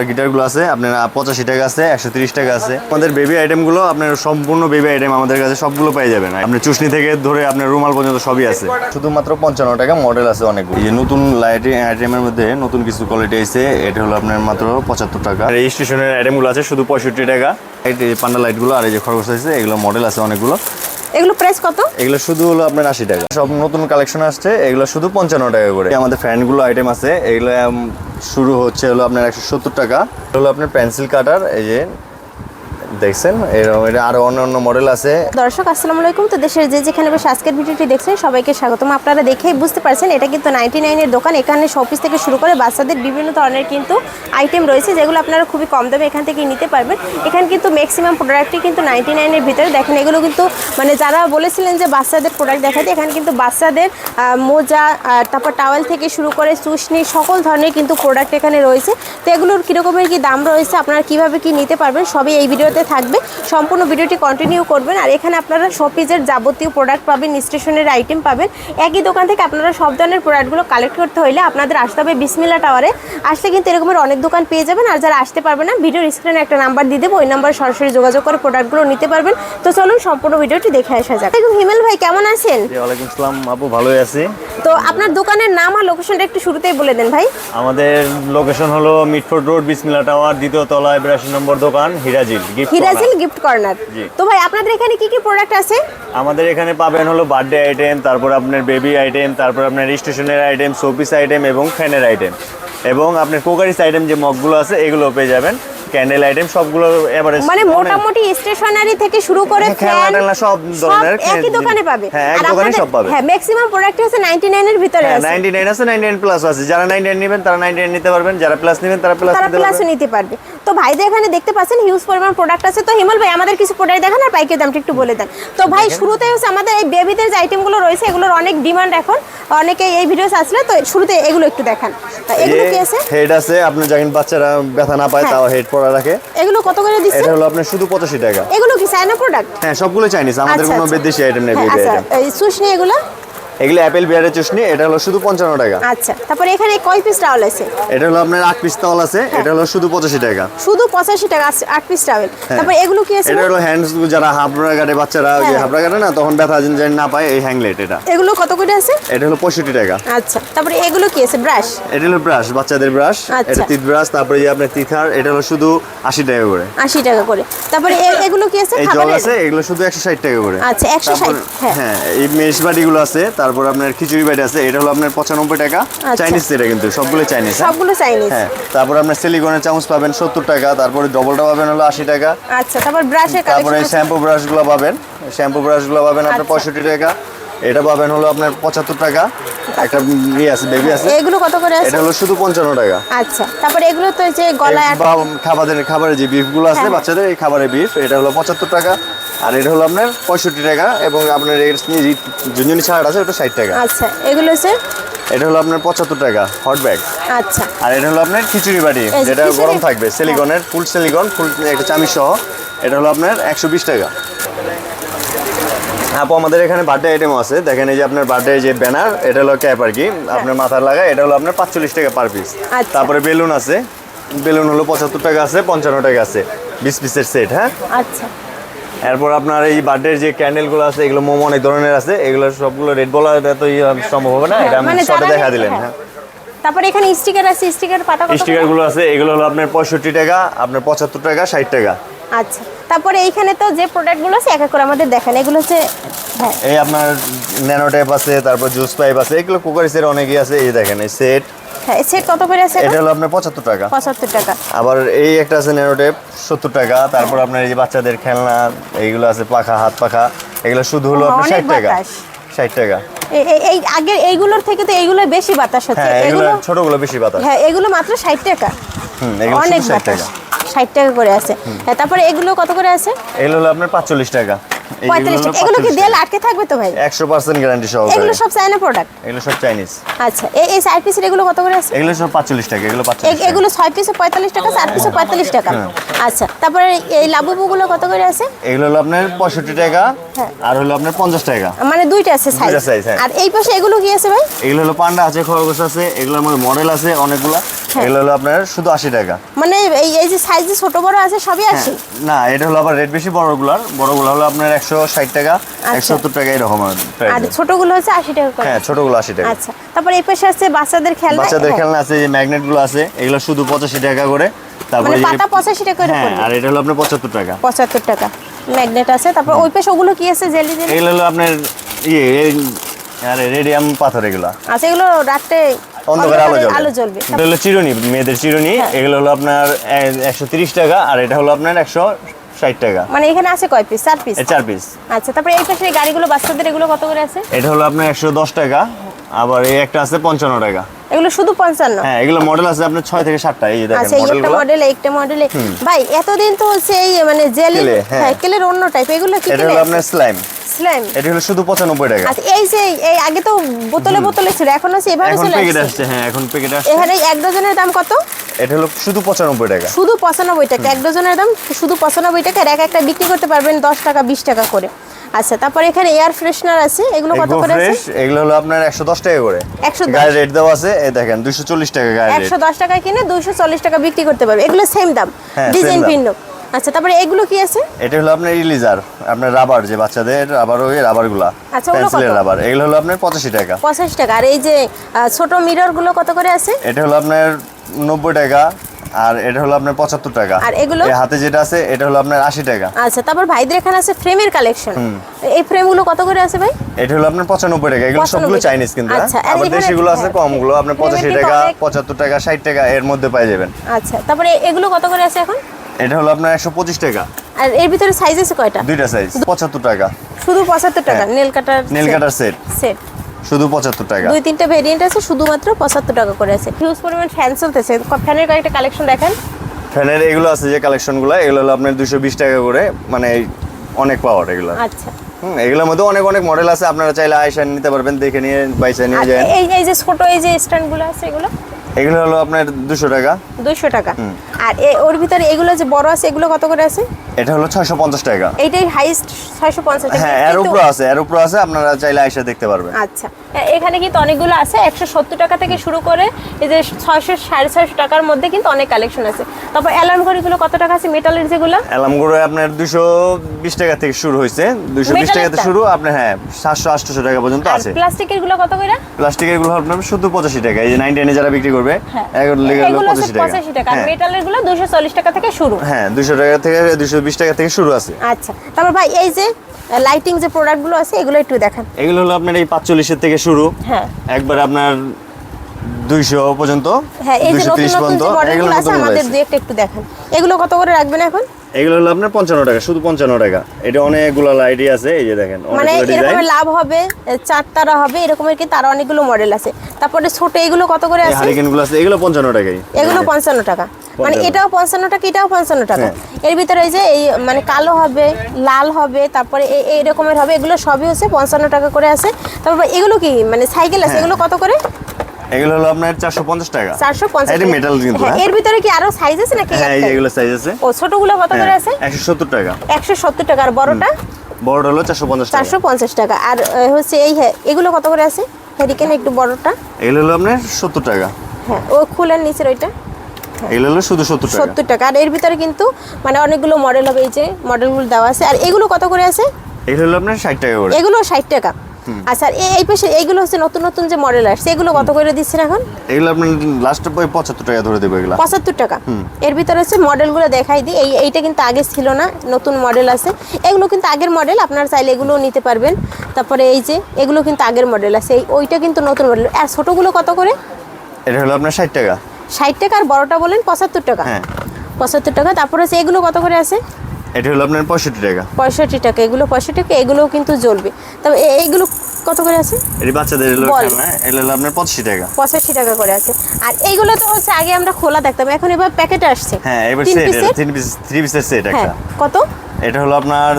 গিটারগুলো আছে আপনার 85 টাকা আছে, 130 টাকা আছে। আমাদের বেবি আইটেমগুলো আপনার সম্পূর্ণ বেবি আইটেম আমাদের কাছে সবগুলো পেয়ে যাবেন। আপনার চুষনি থেকে ধরে আপনার রুমাল পর্যন্ত সবই আছে। শুধুমাত্র 55 টাকা মডেল আছে অনেকগুলো। এই নতুন লাইটিং আইটেমের মধ্যে নতুন কিছু কোয়ালিটি আছে, এটা হলো আপনার মাত্র 75 টাকা। এই স্টেশনের আইটেমগুলো আছে শুধু 65 টাকা। এই পান্ডা লাইটগুলো আর এই যে খরগোশ আছে, এগুলো মডেল আছে অনেকগুলো। এগুলো প্রাইস কত? এগুলো শুধু হলো আপনার 80 টাকা। সব নতুন কালেকশন আসছে, এগুলো শুধু 55 টাকা করে। আমাদের ফ্যানগুলো আইটেম আছে, এগুলো শুরু হচ্ছে হলো আপনার 170 টাকা। হলো আপনার পেন্সিল কাটার, এই যে দেখছেন এরকম এটা আরো অন্য মডেল আছে। দর্শক আসসালামু আলাইকুম। তো দেশের যে যেখানে বসে আজকের ভিডিওটি দেখছেন সবাইকে স্বাগতম। আপনারা দেখেই বুঝতে পারছেন এটা কিন্তু 99 এর দোকান। এখানে শোপিস থেকে শুরু করে বাচ্চাদের বিভিন্ন ধরনের কিন্তু আইটেম রয়েছে, যেগুলো আপনারা খুবই কম দামে এখান থেকে নিতে পারবেন। এখানে কিন্তু ম্যাক্সিমাম প্রোডাক্টই কিন্তু 99 এর ভিতরে। দেখেন এগুলো কিন্তু মানে যারা বলেছিলেন যে বাচ্চাদের প্রোডাক্ট দেখাতে, এখানে কিন্তু বাচ্চাদের মোজা, তারপর টাওয়েল থেকে শুরু করে চুষনি সকল ধরনের কিন্তু প্রোডাক্ট এখানে রয়েছে। তো এগুলোর কীরকমের কি দাম রয়েছে, আপনারা কীভাবে কি নিতে পারবেন সবই এই ভিডিওতে থাকবে। সম্পূর্ণ ভিডিওটি কন্টিনিউ করবেন। আর এখানে আপনারা শোপিসের যাবতীয় প্রোডাক্ট পাবেন, স্টেশনের আইটেম পাবেন। একই দোকান থেকে আপনারা সব ধরনের প্রোডাক্টগুলো কালেক্ট করতে হলে আপনাদের আসতে হবে বিসমিল্লাহ টাওয়ারে। আসলে কিন্তু এরকমের অনেক দোকান পেয়ে যাবেন। আর যারা আসতে পারবে না, ভিডিওর স্ক্রিনে একটা নাম্বার দিয়ে দেবো, ওই নাম্বারে সরাসরি যোগাযোগ করে প্রোডাক্টগুলো নিতে পারবেন। তো চলুন সম্পূর্ণ ভিডিওটি দেখে আসা যাক। হিমেল ভাই কেমন আছেন? ওয়ালাইকুম আসসালাম আপু, ভালোই আছি। তো আপনার দোকানের নাম আর লোকেশনটা একটু শুরুতেই বলে দেন ভাই। আমাদের লোকেশন হলো মিটফোর্ড রোড, বিসমিল্লাহ টাওয়ার, দ্বিতীয় তলায় 82 নম্বর দোকান, হিরাজিল গিফট কর্নার। তো ভাই আপনাদের এখানে কি কি প্রোডাক্ট আছে? আমাদের এখানে পাবেন হলো বার্থডে আইটেম, তারপর আপনার বেবি আইটেম, তারপর আপনার স্টেশনের আইটেম, শোপিস আইটেম এবং ফ্যানের আইটেম, এবং আপনার কোকারিস আইটেম যে মগগুলো আছে এগুলো পেয়ে যাবেন। ক্যান্ডেল আইটেম সবগুলো এভারেজ মানে মোটামুটি স্টেশনারি থেকে শুরু করে ফ্যান সব ধরনের একই দোকানে পাবে। হ্যাঁ, এক দোকানে সব পাবে। হ্যাঁ, ম্যাক্সিমাম প্রোডাক্ট আছে 99 এর ভিতরে আছে। 99 আছে, 99 প্লাস আছে। যারা 99 নেবেন তারা 99 নিতে পারবেন, যারা প্লাস নেবেন তারা প্লাস নিতে পারবে। তো ভাইদের এখানে দেখতে পাচ্ছেন হিউজ পরিমাণ প্রোডাক্ট আছে। তো হিমল ভাই আমাদের কিছু প্রোডাক্ট দেখান আর পাইকারি দামটা একটু বলে দেন। তো ভাই শুরুতে হচ্ছে আমাদের এই বেবিদের যে আইটেমগুলো রয়েছে এগুলোর অনেক ডিমান্ড এখন, অনেকে এই ভিডিওস আসলে। তো শুরুতে এগুলো একটু দেখান। এগুলো কি আছে? হেড আছে, আপনি যখন বাচ্চারা ব্যথা না পায় তাও হেড পরা রাখে। এগুলো কত করে দিচ্ছেন? এটা হলো আপনার শুধু 85 টাকা। এগুলো কি চায়না প্রোডাক্ট? হ্যাঁ, সবগুলো চাইনিজ, আমাদের কোনো বিদেশি আইটেম নেই। আচ্ছা, এই সুশনি এগুলো অ্যাপেল বিয়ারের চুষনি, এটা হলো শুধু 55 টাকা। আচ্ছা, তারপরে এখানে কয় পিস টাওয়াল আছে? এটা হলো আপনার 8 পিস টাওয়াল আছে, এটা হলো শুধু 85 টাকা। শুধু 85 টাকা 8 পিস টাওয়াল। তারপর এগুলো কি আছে? এটা হলো হ্যান্ডস, যারা হাবড়া গাড়ে বাচ্চারা যে হাবড়া গাড়ে না তখন ব্যথা যেন না পায়, এই হ্যাংলেট। এটা এগুলো কত করে আছে? এটা হলো 65 টাকা। আচ্ছা, তারপরে এগুলো কি আছে? ব্রাশ। এটা হলো ব্রাশ, বাচ্চাদের ব্রাশ। এটা তিত ব্রাশ। তারপরে যে আপনার তিথার, এটা হলো শুধু 80 টাকা করে। 80 টাকা করে। তারপরে এগুলো কি আছে? এই জগ আছে, এগুলো শুধু 160 টাকা করে। আচ্ছা, 160। হ্যাঁ, এই মেশ বাটিগুলো আছে, তারপর আপনার খিচুড়ি বাটি আছে, এটা হলো আপনার 95 টাকা। চাইনিজ, এটা কিন্তু সবগুলো চাইনিজ। সবগুলো চাইনিজ। হ্যাঁ, তারপর আপনার সিলিকনের চামচ পাবেন 70 টাকা, তারপরে ডবলটা পাবেন হলো 80 টাকা। আচ্ছা, তারপর ব্রাশের কালেকশন। তারপরে শ্যাম্পু ব্রাশগুলো পাবেন, আপনার 65 টাকা। এটা পাবেন হলো আপনার 75 টাকা। একটা ইয়ে আছে, বেবি আছে। এগুলো কত করে আছে? এটা হলো শুধু 55 টাকা। আচ্ছা, তারপরে এগুলো তো যে গলায় খাবারের যে বিফগুলো আছে বাচ্চাদের, এই খাবারের বিফ, এটা হলো 75 টাকা। আর এটা হলো আপনার 65 টাকা। এবং আপনার এই ঝুনঝুনি ছাড় আছে, ওটা 60 টাকা। আচ্ছা, এগুলো আছে, এটা হলো আপনার 75 টাকা হট ব্যাগ। আচ্ছা, আর এটা হলো আপনার খিচুড়ি বাটি, যেটা গরম থাকবে, সিলিকনের, ফুল সিলিকন, ফুল একটা চামি সহ। এটা হলো আপনার 120 টাকা। আপু আমাদের এখানে বার্থডে আইটেমও আছে, দেখেন এই যে আপনার বার্থডে যে ব্যানার, এটা হলো ক্যাপ আর কি, আপনার মাথার লাগায়, এটা হলো আপনার 45 টাকা পার পিস। তারপরে বেলুন আছে, বেলুন হলো 75 টাকা আছে, 55 টাকা আছে, 20 পিসের সেট। হ্যাঁ, আচ্ছা। এরপর আপনার এই বার্থডের যে ক্যান্ডেলগুলো আছে, এগুলো মোমো অনেক ধরনের আছে, এগুলো সবগুলো রেড বলা তো সম্ভব হবে না, এটা আমি শর্টে দেখা দিলেন। হ্যাঁ, তারপরে এখানে স্টিকার আছে, স্টিকার পাতা কত? স্টিকারগুলো আছে, এগুলো হলো আপনার 65 টাকা, আপনার 75 টাকা, 60 টাকা। আচ্ছা, তারপরে এইখানে তো যে প্রোডাক্টগুলো আছে এক এক করে আমাদের দেখেন। এগুলো হচ্ছে এই আপনার ন্যানো ট্যাপ আছে, তারপর জুস পাইপ আছে, এগুলো কুকারিসের অনেকই আছে। এই দেখেন এই সেট, হ্যাঁ, সেট কত করে আছে? এটা হলো আপনার 75 টাকা। 75 টাকা। আবার এই একটা আছে ন্যানো ট্যাপ, 70 টাকা। তারপর আপনার এই যে বাচ্চাদের খেলনা, এইগুলো আছে পাখা, হাত পাখা, এগুলো শুধু হলো আপনার 60 টাকা। 60 টাকা। এই আগে এইগুলোর থেকে তো এইগুলো বেশি বাতাস হচ্ছে। হ্যাঁ, এগুলো ছোটগুলো বেশি বাতাস। হ্যাঁ, এগুলো মাত্র 60 টাকা। এগুলো অনেক 60 টাকা। 60 টাকা করে আছে। হ্যাঁ, তারপরে এগুলো কত করে আছে? এগুলো হলো আপনার 45 টাকা। 45 টাকা। এগুলো কি দেয়াল আটকে থাকবে তো ভাই? 100% গ্যারান্টি সহ। এগুলো সব চায়না প্রোডাক্ট? এগুলো সব চাইনিজ। আচ্ছা, এই 6 পিসের এগুলো কত করে আছে? এগুলো সব 45 টাকা। এগুলো 45 টাকা। এগুলো 6 পিসে 45 টাকা, 4 পিসে 45 টাকা। আচ্ছা, তারপরে এই লাবুবুগুলো কত করে আছে? এগুলো হলো আপনার 65 টাকা হ্যাঁ। আর হলো আপনার 50 টাকা। মানে দুইটা আছে সাইজ। দুইটা size, হ্যাঁ। আর এই পাশে এগুলো কি আছে ভাই? এগুলো হলো পান্ডা আছে, খরগোশ আছে, এগুলোর মধ্যে মডেল আছে অনেকগুলা। এগুলো হলো আপনার শুধু 80 টাকা। মানে এই যে সাইজ ছোট বড় আছে সবই আছে? না, এটা হলো আবার রেট বেশি বড়গুলো হলো আপনার 160 টাকা, 170 টাকা এরকম আর প্রাইস। ছোটগুলো হচ্ছে 80 টাকা করে? হ্যাঁ, ছোটগুলো 80 টাকা। আচ্ছা, তারপরে এই পাশে আছে বাচ্চাদের খেলনা। বাচ্চাদের হ্যাঁ। খেলনা আছে, যে ম্যাগনেট গুলো আছে, এগুলো শুধু 85 টাকা করে। তারপরে মানে পাতা 85 টাকা করে হ্যাঁ, পড়বে। আর এটা হলো আপনার 75 টাকা। 75 টাকা ম্যাগনেট আছে। তারপর ওই পাশে ওগুলো কি আছে জেলি? এগুলো হলো আপনার আরে রেডিয়াম পাথর এগুলো। আচ্ছা, এগুলো রাতে অন্ধকারে আলো জ্বলবে। এটা হলো চিরুনি, মেয়েদের চিরুনি। এগুলো হলো আপনার 130 টাকা আর এটা হলো আপনার 160 টাকা। মানে এখানে আছে কয় পিস? 4 পিস। 4 পিস। আচ্ছা, তারপরে এই পাশে এই গাড়িগুলো বাচ্চাদের এগুলো কত করে আছে? এটা হলো আপনার 110 টাকা। আবার এই একটা আছে 55 টাকা। এগুলো শুধু 55? হ্যাঁ, এগুলো মডেল আছে আপনার 6 থেকে 7টা। এই যে দেখেন আচ্ছা, এই একটা মডেল, একটা মডেলে। ভাই এতদিন তো হচ্ছে এই মানে জেলি, কেলে, হ্যাঁ। হ্যাঁ, কেলের অন্য টাইপ। এগুলো কি এটা হলো আপনার স্লাইম। স্লাইম? এটা হলো শুধু 95 টাকা। আচ্ছা, এই যে এই আগে তো বোতলে বোতলে ছিল, এখন আছে এভাবে এখন চলে প্যাকেট আসছে। আসছে। হ্যাঁ, এখন প্যাকেট আসছে। এখানে এক ডজনের দাম কত? এটা হলো শুধু 95 টাকা। শুধু 95 টাকা। এক ডজনের দাম শুধু 95 টাকা। আর একটা বিক্রি করতে পারবেন 10 টাকা 20 টাকা করে। আচ্ছা, তারপরে এখানে এয়ার ফ্রেশনার আছে, এগুলো কত করে আছে? ফ্রেশ এগুলো হলো আপনার 110 টাকা করে। 110 গায়ের রেট দেওয়া আছে, এই দেখেন 240 টাকা গায়ের রেট। 110 টাকায় কিনে 240 টাকা বিক্রি করতে পারবে। এগুলো সেম দাম, হ্যাঁ, ডিজাইন same দাম। ভিন্ন। আচ্ছা, তারপরে এগুলো কি আছে? এটা হলো আপনার ইলিজার, আপনার রাবার, যে বাচ্চাদের রাবার, ওই রাবারগুলা, আচ্ছা, ওগুলো পেন্সিলের কত? রাবার। এগুলো হলো আপনার 85 টাকা। 85 টাকা। আর এই যে ছোট মিরর গুলো কত করে আছে? এটা হলো আপনার 90 টাকা আর এটা হলো আপনার 75 টাকা। আর এগুলো? এই হাতে যেটা আছে এটা হলো আপনার 80 টাকা। আচ্ছা, তারপর ভাইদের এখানে আছে ফ্রেমের কালেকশন। এই ফ্রেমগুলো কত করে আছে ভাই? এটা হলো আপনার 95 টাকা। এগুলো 95 সবগুলো চাইনিজ কিন্তু। আচ্ছা, আর আবার এখানে- দেশিগুলো আছে কমগুলো, আপনার ফ্রেমের 85 কিন্তু টাকা, অনেক- 75 টাকা, 60 টাকা এর মধ্যে পেয়ে যাবেন। আচ্ছা, তারপরে এগুলো কত করে আছে এখন? এটা হলো আপনার 125 টাকা। আর এর ভিতরে সাইজ আছে কয়টা? দুইটা সাইজ, 75 টাকা। শুধু 75 টাকা। হ্যাঁ। নেল কাটার নেল কাটার সেট সেট শুধু 75 টাকা। 2-3টা ভেরিয়েন্ট আছে, শুধুমাত্র 75 টাকা করে আছে। হিউজ পরিমাণ ফ্যান চলতেছে। ফ্যানের কয়েকটা কালেকশন দেখেন। ফ্যানের এগুলো আছে যে কালেকশনগুলো, এগুলো হলো আপনার 220 টাকা করে, মানে অনেক পাওয়ার এগুলো। আচ্ছা, এগুলোর মধ্যে অনেক অনেক মডেল আছে, আপনারা চাইলে আয়সা নিতে পারবেন, দেখে নিয়ে বাইসা নিয়ে আর যায়। এই যে ছোট এই যে স্ট্যান্ডগুলো আছে এগুলো এগুলো হলো আপনার 200 টাকা। 200 টাকা। আর ওর ভিতরে এগুলো যে বড় আছে এগুলো কত করে আছে? এটা হলো 650 টাকা। এইটাই হাইস্ট 650 টাকা। হ্যাঁ, এর কিন্তু- উপরে আছে, এর উপরে আছে, আপনারা চাইলে আয়সা দেখতে পারবেন। আচ্ছা, এখানে কিন্তু অনেকগুলো আছে। 170 টাকা থেকে শুরু করে এই যে 600 650 টাকার মধ্যে কিন্তু অনেক কালেকশন আছে। তারপর অ্যালার্ম ঘড়িগুলো কত টাকা আছে মেটালের যেগুলো? অ্যালামগুলো আপনার 220 টাকা থেকে শুরু হয়েছে, 220 টাকা থেকে মেটালেরটা? শুরু, আপনার হ্যাঁ 700-800 টাকা পর্যন্ত আর আছে। প্লাস্টিকের গুলো কত করে? প্লাস্টিকের গুলো আপনার শুধু 85 টাকা। এই যে 99 যারা বিক্রি করবে, হ্যাঁ, এগুলো হলো এগুলো হচ্ছে 85 টাকা। 85 টাকা। আর হ্যাঁ, মেটালের গুলো 240 টাকা থেকে শুরু। হ্যাঁ, 200 টাকা থেকে 220 টাকা থেকে শুরু আছে। আচ্ছা, তারপর ভাই এই যে লাইটিং যে প্রোডাক্টগুলো আছে এগুলো একটু দেখান। এগুলো হলো আপনার এই 45 থেকে শুরু, হ্যাঁ একবার আপনার 200 পর্যন্ত, হ্যাঁ, এই যে নতুন 230 নতুন পর্যন্ত। যে এগুলো মডেলগুলো আছে নতুন আমাদের হয়েছে। দুই একটা একটু দেখান। এগুলো কত করে রাখবেন এখন? এগুলো হলো আপনার 55 টাকা, শুধু 55 টাকা। এটা অনেকগুলো লাইটই আছে, এই যে দেখেন মানে অনেকগুলো ডিজাইন। এরকমের লাভ হবে, চারতারা হবে, এরকমের কিন্তু আরো অনেকগুলো মডেল আছে। তারপরে ছোট এগুলো কত করে এই আছে? হারিকেন গুলো আছে, এগুলো 55 টাকাই। এগুলো 55 টাকা। মানে 55 এটাও 55 টাকা, এটাও 55 টাকা। এর ভিতরে এই যে এই মানে কালো হবে, লাল হবে, তারপরে এই রকমের হবে, এগুলো সবই হচ্ছে 55 টাকা করে আছে। তারপর এগুলো কি মানে সাইকেল আছে, এগুলো কত করে? এগুলো হলো আপনার 450 টাকা। 450 এটা টাকা। মেটাল কিন্তু। হ্যাঁ, এর ভিতরে কি আরো সাইজ আছে নাকি? হ্যাঁ, এই যে এগুলো সাইজ আছে। ও ছোটগুলো কত করে আছে? 170 টাকা। 170 টাকা। আর বড়টা? বড়টা হলো 450 টাকা। 450 টাকা। আর হচ্ছে এই হ্যাঁ এগুলো কত করে আছে? হ্যারিকেন একটু বড়টা। এগুলো হলো আপনার 70 টাকা। হ্যাঁ, ও খুলেন নিচের ওইটা। এগুলো হলো শুধু 70 টাকা। 70 টাকা। আর এর ভিতরে কিন্তু মানে অনেকগুলো মডেল হবে, এই যে মডেলগুলো দেওয়া আছে। আর এগুলো কত করে আছে? এগুলো হলো আপনার 60 টাকা করে। এগুলো 60 টাকা। আচ্ছা, আর এই পাশে এইগুলো হচ্ছে নতুন নতুন যে মডেল আসছে, এগুলো কত করে দিচ্ছেন এখন? এগুলো আপনার লাস্টে 75 টাকা ধরে দেবো এগুলো। 75 টাকা। এর ভিতরে হচ্ছে মডেলগুলো দেখাই দিই। এইটা কিন্তু আগে ছিল না, নতুন মডেল আছে। এগুলো কিন্তু আগের মডেল, আপনারা চাইলে এগুলোও নিতে পারবেন। তারপরে এই যে এগুলো কিন্তু আগের মডেল আছে, ওইটা কিন্তু নতুন মডেল। আর ছোটগুলো কত করে? এটা হলো আপনার 60 টাকা। 60 টাকা। আর বড়টা বলেন 75 টাকা। হ্যাঁ, 75 টাকা। তারপরে হচ্ছে এগুলো কত করে আছে? এটা হলো আপনার 65 টাকা। 65 টাকা। এগুলো 65 টাকা। এগুলোও কিন্তু জ্বলবে। তবে এইগুলো কত করে আছে? এটি বাচ্চাদের এগুলো বল। খেলনা, এগুলো হলো আপনার 85 টাকা। 85 টাকা করে আছে। আর এইগুলো তো হচ্ছে আগে আমরা খোলা দেখতাম, এখন এবার প্যাকেটে আসছে। হ্যাঁ, এবার 3 সেট, পিসের। এটা 3 পিসের সেট হ্যাঁ, একটা। কত? এটা হলো আপনার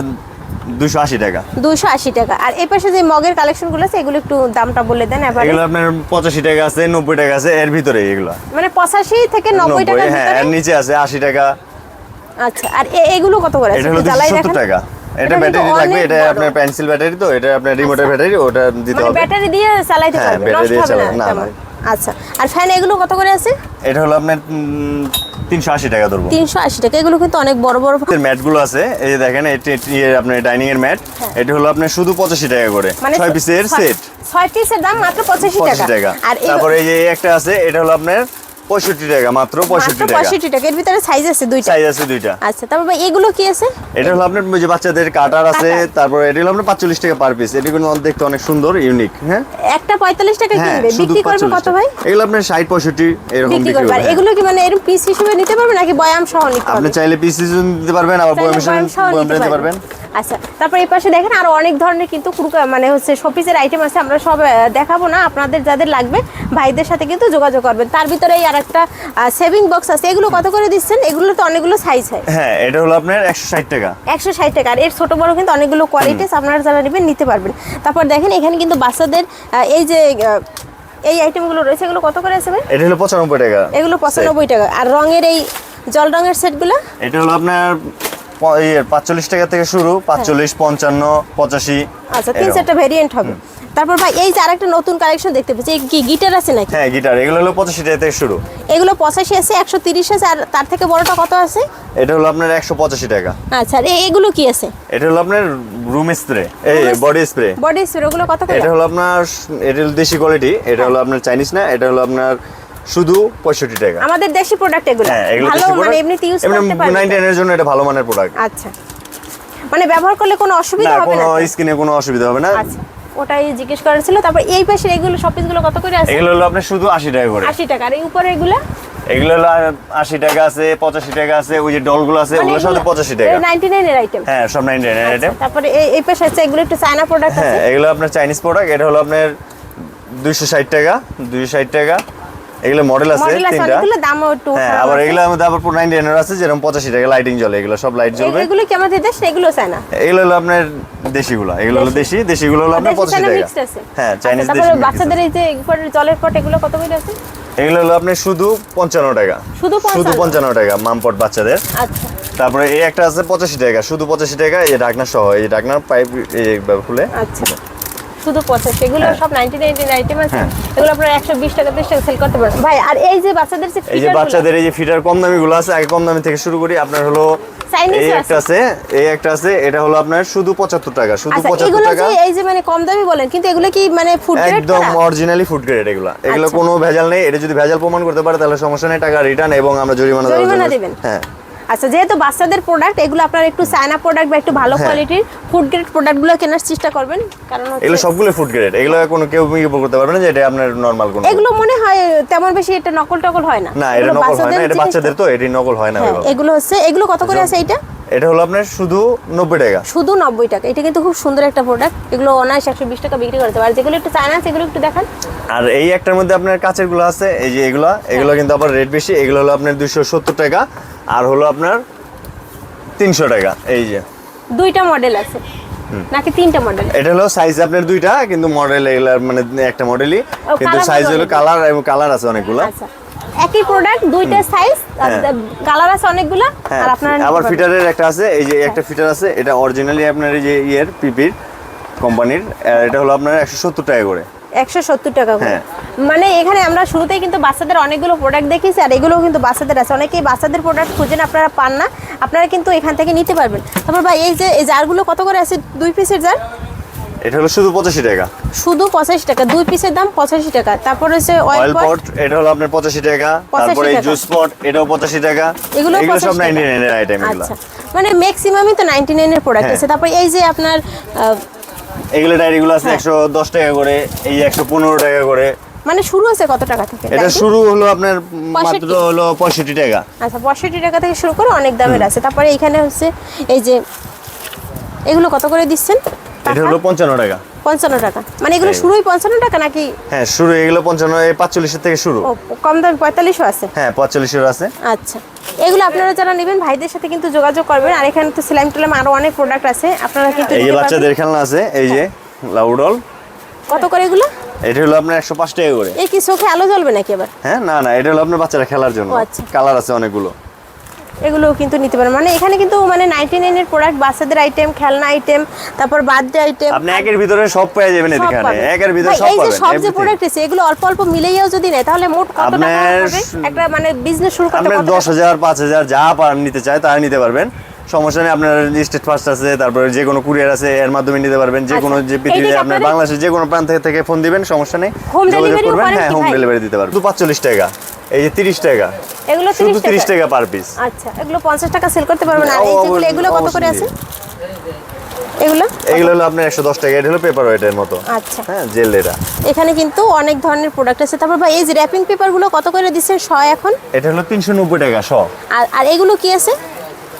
280 টাকা। 280 টাকা। আর এই পাশে যে মগের কালেকশনগুলো আছে এগুলো একটু দামটা বলে দেন এবারে। এগুলো আপনার 85 টাকা আছে, 90 টাকা আছে, এর ভিতরে এগুলো মানে 85 থেকে 90 টাকার হ্যাঁ, ভিতরে। এর নিচে আছে 80 টাকা। আচ্ছা, আর এগুলো কত করে আছে? এটা হলো 270 টাকা। এটা ব্যাটারি লাগবে, এটা আপনার পেন্সিল ব্যাটারি, তো এটা আপনার রিমোটের ব্যাটারি, ওটা দিতে মানে হবে। ব্যাটারি দিয়ে চালাতে হ্যাঁ, পারবে, ব্যাটারি নষ্ট দিয়ে হবে না চালাবে, না, তেমন। না। আচ্ছা, আর ফ্যান এগুলো কত করে আছে? এটা হলো আপনার 380 টাকা ধরবো। 380 টাকা। এগুলো কিন্তু অনেক বড় বড় ম্যাট গুলো আছে, এই যে দেখেন, এটা আপনার ডাইনিং এর ম্যাট। এটা হলো আপনার শুধু 85 টাকা করে, 6 পিসের সেট। 6 পিসের দাম মাত্র 85 টাকা। আর তারপরে এই যে একটা আছে, এটা হলো আপনার 65 টাকা, মাত্র 65 টাকা। 65 টাকা। এর ভিতরে সাইজ আছে দুইটা। সাইজ আছে দুইটা। আচ্ছা, তারপর ভাই এগুলো কি আছে? এটা হলো আপনার ওই যে বাচ্চাদের কাটার আছে, তারপরে এটা হলো আপনার 45 টাকা পার পিস। এটা কিন্তু দেখতে অনেক সুন্দর, ইউনিক। হ্যাঁ, একটা 45 টাকা হ্যাঁ, কিনবে, শুধু বিক্রি করবে 45 কত ভাই? এগুলো আপনার 60 65 এরকম বিক্রি বিক্রি করবে। আর করবে। এগুলো কি মানে এরকম পিস হিসেবে নিতে পারবে নাকি বয়াম সহ নিতে আপনি হবে? চাইলে পিস নিতে পারবেন, আবার চাইলে বয়াম বয়াম সহ নিতে নিতে পারবেন। আচ্ছা, তারপর এই পাশে দেখেন আরো অনেক ধরনের কিন্তু মানে হচ্ছে শোপিসের আইটেম আছে। আমরা সব দেখাবো না, আপনাদের যাদের লাগবে ভাইদের সাথে কিন্তু যোগাযোগ করবেন। তার ভিতরে আর একটা সেভিং বক্স আছে, এগুলো কত করে দিচ্ছেন? এগুলো তো অনেকগুলো সাইজ হয়। হ্যাঁ, এটা হলো আপনার 160 টাকা। 160 টাকা। আর এর ছোট বড় কিন্তু অনেকগুলো কোয়ালিটিস, আপনারা যারা নেবেন নিতে পারবেন। তারপর দেখেন এখানে কিন্তু বাচ্চাদের এই যে এই আইটেমগুলো রয়েছে, এগুলো কত করে আছে ভাই? এটা হলো 95 টাকা। এগুলো 95 টাকা। আর রঙের এই জল রঙের সেটগুলো? এটা হলো আপনার 45 টাকা থেকে শুরু, 45 55 85। আচ্ছা, 3-4টা ভেরিয়েন্ট হবে। তারপর ভাই এই যে আরেকটা নতুন কালেকশন দেখতে পেয়েছি, এই কি গিটার আছে নাকি? হ্যাঁ, গিটার। এগুলো হলো 85 টাকা থেকে শুরু। এগুলো 85 আছে, 130 আছে, আর তার থেকে বড়টা কত আছে? এটা হলো আপনার 185 টাকা। আচ্ছা, আর এগুলো কি আছে? এটা হলো আপনার রুম স্প্রে, এই বডি স্প্রে। বডি স্প্রে ওগুলো কত করে? এটা হলো আপনার, এটা হলো দেশি কোয়ালিটি, এটা হলো আপনার চাইনিজ না, এটা হলো আপনার শুধু 65 টাকা। আমাদের দেশি প্রোডাক্ট এগুলো। হ্যাঁ, এগুলো ভালো দেশি মানে প্রোডাক্ট, এমনিতে ইউজ এমনি করতে পারবে। 99 এর জন্য এটা ভালো মানের প্রোডাক্ট। আচ্ছা, মানে ব্যবহার করলে কোনো অসুবিধা না, হবে কোনো না? স্কিনে কোনো অসুবিধা হবে না। আচ্ছা, ওটাই জিজ্ঞেস করার ছিল। তারপর এই পাশে এগুলো সব পিসগুলো কত করে আছে? এগুলো হলো আপনার শুধু 80 টাকা করে। 80 টাকা। আর এই উপরে এগুলো? এগুলো হলো 80 টাকা আছে, 85 টাকা আছে, ওই যে ডলগুলো আছে ওগুলো সব 85 টাকা। 99 এর আইটেম। হ্যাঁ, সব 99 এর আইটেম। তারপরে এই পাশে আছে এগুলো একটু চায়না প্রোডাক্ট আছে। হ্যাঁ, এগুলো আপনার চাইনিজ প্রোডাক্ট। এটা হলো আপনার 260 টাকা, 260 টাকা। এগুলো মডেল আছে মডেল আছে তিনটা। অনেকগুলো, দামও একটু হ্যাঁ, খারাপ আবার আছে। এগুলো আমাদের আবার 99 এর আছে, যেরকম 85 টাকা লাইটিং জ্বলে, এগুলো সব লাইট জ্বলবে। এগুলো কি আমাদের দেশ? এগুলো চায়না? এগুলো হলো আপনার দেশিগুলো, এগুলো হলো দেশি, দেশিগুলো হলো আপনার 85 টাকা। মিক্সড আছে। হ্যাঁ, চাইনিজ আচ্ছা, দেশি তারপরে mix আছে। বাচ্চাদের এই যে উপরের জলের পট এগুলো কত করে আছে? এগুলো হলো আপনার শুধু 55 টাকা। শুধু 55 টাকা মামপট বাচ্চাদের। আচ্ছা, তারপরে এই একটা আছে 85 টাকা, শুধু 85 টাকা, এই ঢাকনা সহ, এই ঢাকনার পাইপ এইভাবে খুলে। আচ্ছা, শুধু 85। এগুলো সব 99 এর আইটেম আছে। হ্যাঁ। এগুলো আপনারা 120 টাকা 30 টাকা সেল করতে পারেন ভাই। আর এই যে বাচ্চাদের যে এই যে বাচ্চাদের এই যে ফিটার কম দামি গুলো আছে, আগে কম দামি থেকে শুরু করি। আপনার হলো Chinese এই ও একটা আছে, এই একটা আছে, এটা হলো আপনার শুধু 75 টাকা, শুধু আচ্ছা, 75 এগুলো টাকা। যে এই যে মানে কম দামি বলেন, কিন্তু এগুলো কি মানে ফুড গ্রেড একদম অরিজিনালি ফুড গ্রেড এগুলো। এগুলো আচ্ছা। কোনো ভেজাল নেই। এটা যদি ভেজাল প্রমাণ করতে পারে তাহলে সমস্যা নেই, টাকা রিটার্ন এবং আমরা জরিমানা দিবেন? হ্যাঁ। আচ্ছা, যেহেতু বাচ্চাদের প্রোডাক্ট, এগুলো আপনারা একটু চায়না প্রোডাক্ট বা একটু ভালো হ্যাঁ। কোয়ালিটির ফুড গ্রেড প্রোডাক্টগুলো কেনার চেষ্টা করবেন, কারণ এগুলো সবগুলো ফুড গ্রেড। এগুলো কোনো কেউ করতে পারবে না যে এটা আপনার নরমাল কোনো। এগুলো মনে হয় তেমন বেশি এটা নকল টকল হয় না। না, এটা এগুলো নকল হয় না, এটা জিনিস বাচ্চাদের তো, এটি নকল হয় না। হ্যাঁ, এগুলো। এগুলো হচ্ছে, এগুলো কত করে আছে এটা? এটা হলো আপনার শুধু 90 টাকা। শুধু 90 টাকা। এটা কিন্তু খুব সুন্দর একটা প্রোডাক্ট। এগুলো অনায়াস 120 টাকা বিক্রি করতে পারে। যেগুলো একটু চায়না আছে এগুলো একটু দেখান। আর এই একটার মধ্যে আপনার কাচের গুলো আছে, এই যে এগুলো কিন্তু আবার রেট বেশি। এগুলো হলো আপনার 270 টাকা, আর হলো আপনার 300 টাকা। এই যে দুইটা মডেল আছে নাকি তিনটা মডেল? এটা হলো সাইজ আপনার দুইটা, কিন্তু মডেল এগুলা মানে একটা মডেলই, কিন্তু colour সাইজ হবে হলো অনেক। কালার এবং কালার আছে অনেকগুলো। আচ্ছা, একই প্রোডাক্ট দুইটা সাইজ, কালার আছে অনেকগুলো। হ্যাঁ, আর আপনারা আবার ফিটারের একটা আছে, এই যে একটা ফিটার আছে, এটা অরিজিনালি আপনার এই যে ইয়ের পিপির কোম্পানির। এটা হলো আপনার 170 টাকা করে। 170 টাকা করে। হ্যাঁ। মানে এখানে আমরা শুরুতেই কিন্তু বাচ্চাদের অনেকগুলো প্রোডাক্ট দেখিয়েছি, আর এগুলোও কিন্তু বাচ্চাদের আছে। অনেকেই বাচ্চাদের প্রোডাক্ট খুঁজেন, আপনারা পান না, আপনারা কিন্তু এখান থেকে নিতে পারবেন। তারপর ভাই এই যে এই জারগুলো কত করে আছে? 2 পিসের জার এটা হলো শুধু 85 টাকা। শুধু 85 টাকা। 2 পিসের দাম 85 টাকা। তারপর হচ্ছে অয়েল অয়েল পট, পট, এটা হলো আপনার 85 টাকা। 85 তারপরে টাকা। জুস পট, এটাও 85 টাকা। এগুলো সব 85 99 এর আইটেম এগুলো। আচ্ছা, মানে ম্যাক্সিমামই তো 99 এর প্রোডাক্ট হ্যাঁ। আছে। তারপর এই যে আপনার এগুলো ডায়েরিগুলো আছে হ্যাঁ। 110 টাকা করে, এই 115 টাকা করে। মানে শুরু আছে কত টাকা থেকে? এটা শুরু হলো আপনার 65 মাত্র হলো 65 টাকা। আচ্ছা, 65 টাকা থেকে শুরু করে অনেক দামের আছে। তারপরে এখানে হচ্ছে এই যে এগুলো কত করে দিচ্ছেন? এটা হলো 55 টাকা। 55 টাকা, মানে এগুলো শুরুই 55 টাকা নাকি? হ্যাঁ শুরু এগুলো 45 থেকে শুরু। ও কম দামে 45ও আছে। হ্যাঁ 45 আছে। আচ্ছা, এগুলো আপনারা যারা নেবেন ভাইদের সাথে কিন্তু যোগাযোগ করবেন। আর এখানে তো স্লাইম টেলাম আরো অনেক প্রোডাক্ট আছে, আপনারা কিন্তু এই যে নিতে পারবেন। বাচ্চাদের খেলনা আছে, এই যে লাউডল। কত করে এগুলো? এটা হলো আপনার 105 টাকা করে। এই কি চোখে আলো জ্বলবে নাকি আবার? হ্যাঁ না না, এটা হলো আপনার বাচ্চারা খেলার জন্য। ও আচ্ছা। কালার আছে অনেকগুলো। এগুলোও কিন্তু নিতে পারেন, মানে এখানে কিন্তু মানে 99 এর প্রোডাক্ট, বাচ্চাদের আইটেম, খেলনা আইটেম, তারপর বার্থডে আইটেম, আপনি একের ভিতরে সব পেয়ে যাবেন সব এখানে, পাবেন। একের ভিতরে ভাই, সব এই যে পাবেন। সব যে everything। প্রোডাক্ট আছে এগুলো অল্প অল্প মিলেইও যদি নেয় তাহলে মোট কত টাকা আপনার হবে? একটা মানে বিজনেস শুরু করতে আপনার কত টাকা? 10,000 5,000 যা পারেন নিতে চায় তারা নিতে পারবেন, সমস্যা নেই। আপনার স্টেট ফার্স্ট আছে, তারপরে যে কোনো কুরিয়ার আছে, এর মাধ্যমে নিতে পারবেন। যে কোনো আচ্ছা। যে পৃথিবীতে এইটা আপনার আপনাদের- বাংলাদেশের যে কোনো প্রান্ত থেকে ফোন দিবেন, সমস্যা নেই। Home যোগাযোগ delivery ও করবেন, করেন হ্যাঁ কি হোম ভাই? ডেলিভারি দিতে পারবেন। শুধু 45 টাকা, এই যে 30 টাকা, এগুলো শুধু 30 30 টাকা পার পিস। আচ্ছা, এগুলো 50 টাকা সেল করতে পারবেন। আর এই ও, যেগুলো এগুলো কত করে আছে? অবশ্যই। এগুলো এগুলো হলো আপনার 110 টাকা, এটা হলো পেপার ওয়েটের মতো। আচ্ছা, হ্যাঁ জেল এটা। এখানে কিন্তু অনেক ধরনের প্রোডাক্ট আছে। তারপর ভাই এই যে র‍্যাপিং পেপারগুলো কত করে দিচ্ছেন 100 এখন? এটা হলো 390 টাকা সহ। আর এগুলো কি আছে?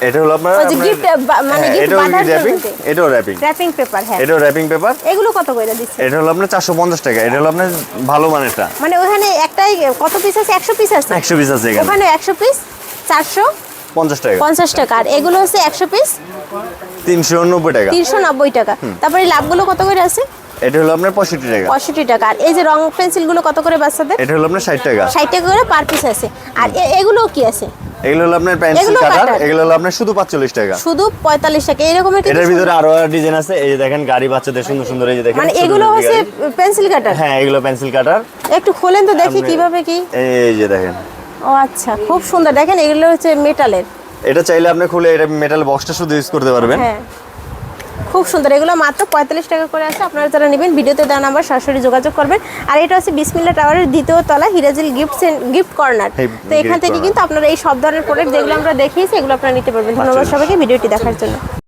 এটা হলো আপনার ওই যে gift, মানে হ্যাঁ, gift এটাও বাঁধার জন্য র্যাপিং, যে। এটাও র্যাপিং, র‍্যাপিং পেপার, হ্যাঁ। এটাও র্যাপিং পেপার। এগুলো কত করে দিচ্ছেন? এটা হলো আপনার 450 টাকা। এটা হলো আপনার ভালো মানেরটা। মানে ওখানে একটাই কত পিস আছে? 100 পিস আছে। 100 পিস আছে এখানে। ওখানে 100 পিস 50 টাকা, 450 টাকা। আর এগুলো হচ্ছে 100 পিস 390 টাকা। 390 টাকা। তারপরে এই লাভগুলো কত করে আছে? এটা হলো আপনার 65 টাকা। 65 টাকা। আর এই যে রং পেন্সিলগুলো কত করে বাচ্চাদের? এটা হলো আপনার 60 টাকা। 60 টাকা করে পার পিস আছে। আর এগুলো কি আছে? এগুলো হলো আপনার পেন্সিল এগুলো কাটার, কাটার। এগুলো হলো আপনার শুধু 45 টাকা। শুধু 45 টাকা। এরকমের কিন্তু এটার ভিতরে আরো ডিজাইন আছে, এই যে দেখেন গাড়ি বাচ্চাদের সুন্দর সুন্দর, এই যে দেখেন মানে ছোট এগুলো ছোট হচ্ছে গাড়ি। পেন্সিল কাটার। হ্যাঁ এগুলো পেন্সিল কাটার। একটু খোলেন তো দেখি আপনি- কিভাবে কি। এই যে দেখেন, ও আচ্ছা, খুব সুন্দর। দেখেন এগুলো হচ্ছে মেটালের। এটা চাইলে আপনি খুলে এটা মেটাল বক্সটা শুধু ইউজ করতে পারবেন। হ্যাঁ, খুব সুন্দর। এগুলো মাত্র 45 টাকা করে আছে। আপনারা যারা নেবেন ভিডিওতে দেওয়া নাম্বার সরাসরি যোগাযোগ করবেন। আর এটা হচ্ছে বিসমিল্লাহ টাওয়ারের দ্বিতীয় তলা, হিরাজিল গিফট কর্নার। এই তো এখান gift থেকে corner। কিন্তু আপনারা এই সব ধরনের প্রোডাক্ট যেগুলো আমরা দেখিয়েছি এগুলো আপনারা নিতে পারবেন। ধন্যবাদ সবাইকে ভিডিওটি দেখার জন্য।